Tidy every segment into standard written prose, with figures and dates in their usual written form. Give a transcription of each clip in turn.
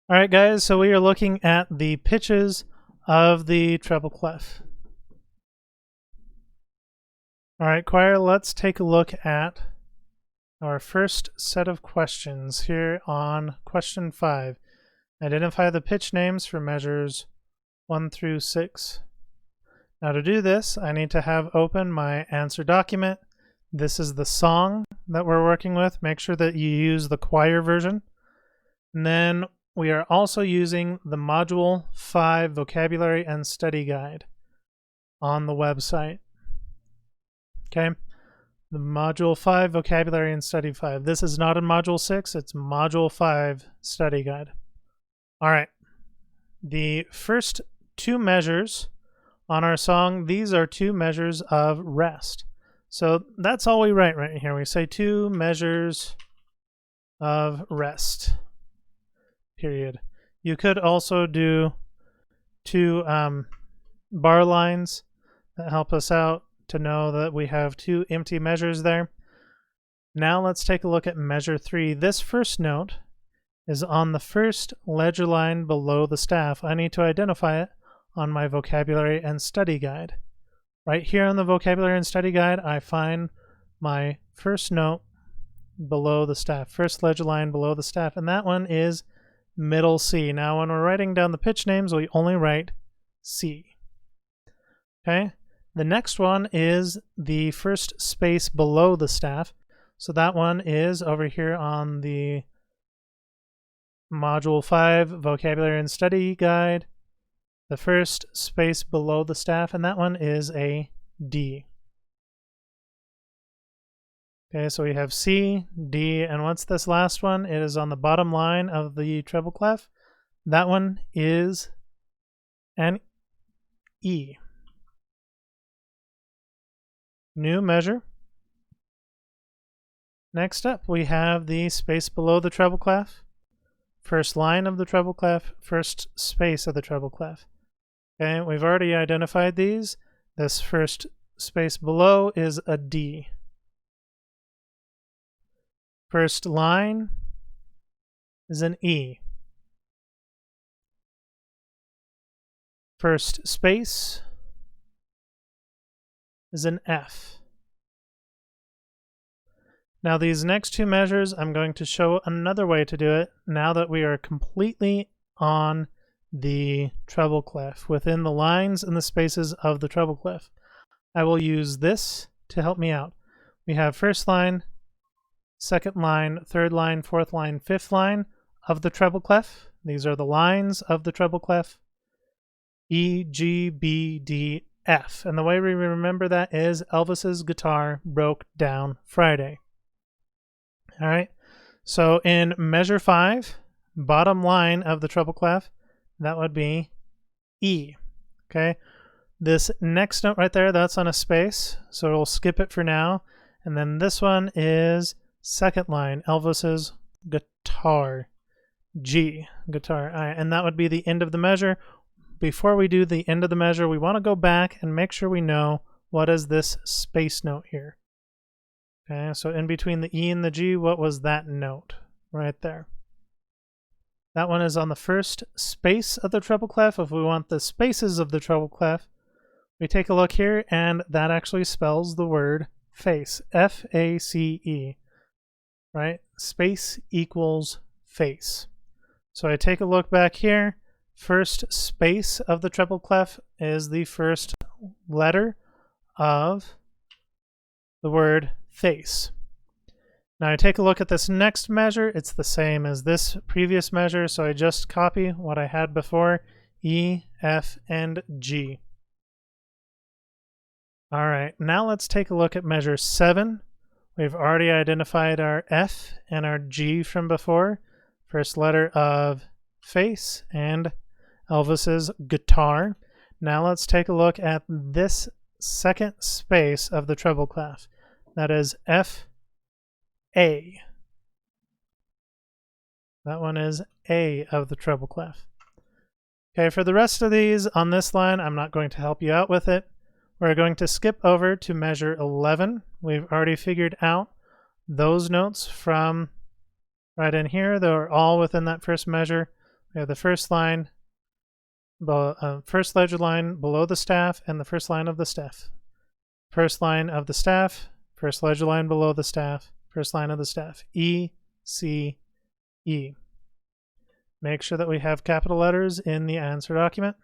All right, guys, so we are looking at the pitches of the treble clef. All right, choir, let's take a look at our first set of questions here on question 5. Identify the pitch names for measures 1 through 6. Now to do this, I need to have open my answer document. This is the song that we're working with. Make sure that you use the choir version. And then we are also using the Module 5 Vocabulary and Study Guide on the website. Okay, the Module 5 Vocabulary and Study 5. This is not in Module 6, it's Module 5 Study Guide. All right, the first two measures on our song, these are two measures of rest. So that's all we write right here. We say 2 measures of rest. Period. You could also do 2 bar lines that help us out to know that we have 2 empty measures there. Now let's take a look at measure 3. This first note is on the first ledger line below the staff. I need to identify it on my vocabulary and study guide. Right here on the vocabulary and study guide, I find my first note below the staff, first ledger line below the staff, and that one is middle C. Now when we're writing down the pitch names, we only write C. Okay, the next one is the first space below the staff. So that one is over here on the Module 5 Vocabulary and Study Guide, the first space below the staff, and that one is a D. Okay, so we have C, D, and what's this last one? It is on the bottom line of the treble clef. That one is an E. New measure. Next up, we have the space below the treble clef, first line of the treble clef, first space of the treble clef. Okay, we've already identified these. This first space below is a D. First line is an E. First space is an F. Now these next 2 measures, I'm going to show another way to do it now that we are completely on the treble clef, within the lines and the spaces of the treble clef. I will use this to help me out. We have first line, second line, third line, fourth line, fifth line of the treble clef. These are the lines of the treble clef. E, G, B, D, F. And the way we remember that is Elvis's guitar broke down Friday. All right. So in measure 5, bottom line of the treble clef, that would be E. Okay. This next note right there, that's on a space, so we'll skip it for now. And then this one is second line, Elvis's guitar, G, guitar. All right, and that would be the end of the measure. Before we do the end of the measure, we want to go back and make sure we know what is this space note here. Okay, so in between the E and the G, what was that note right there? That one is on the first space of the treble clef. If we want the spaces of the treble clef, we take a look here, and that actually spells the word face, F-A-C-E. Right? Space equals face. So I take a look back here. First space of the treble clef is the first letter of the word face. Now I take a look at this next measure. It's the same as this previous measure, so I just copy what I had before, E, F, and G. All right, now let's take a look at measure 7. We've already identified our F and our G from before. First letter of face and Elvis's guitar. Now let's take a look at this second space of the treble clef. That is F, A. That one is A of the treble clef. Okay, for the rest of these on this line, I'm not going to help you out with it. We're going to skip over to measure 11. We've already figured out those notes from right in here. They're all within that first measure. We have the first line, first ledger line below the staff, and the first line of the staff. First line of the staff, first ledger line below the staff, first line of the staff. E, C, E. Make sure that we have capital letters in the answer document.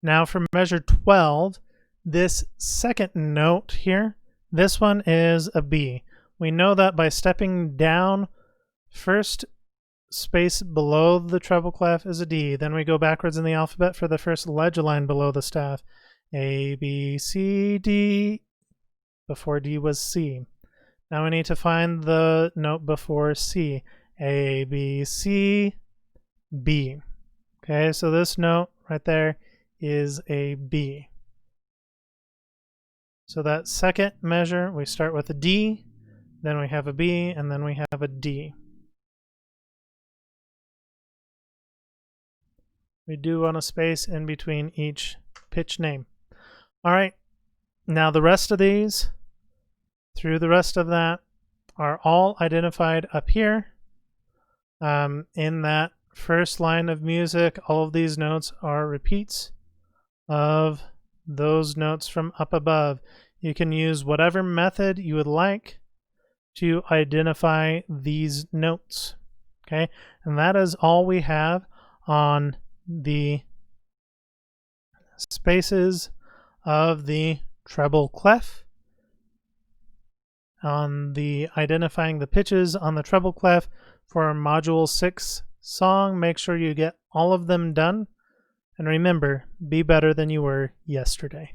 Now for measure 12, this second note here, this one is a B. We know that by stepping down, first space below the treble clef is a D. Then we go backwards in the alphabet for the first ledger line below the staff. A, B, C, D. Before D was C. Now we need to find the note before C. A, B, C, B. Okay, so this note right there is a B. So that second measure, we start with a D, then we have a B, and then we have a D. We do want a space in between each pitch name. All right, now the rest of these, through the rest of that, are all identified up here. In that first line of music, all of these notes are repeats of those notes from up above. You can use whatever method you would like to identify these notes. Okay, and that is all we have on the spaces of the treble clef. On the identifying the pitches on the treble clef for module 6 song, make sure you get all of them done. And remember, be better than you were yesterday.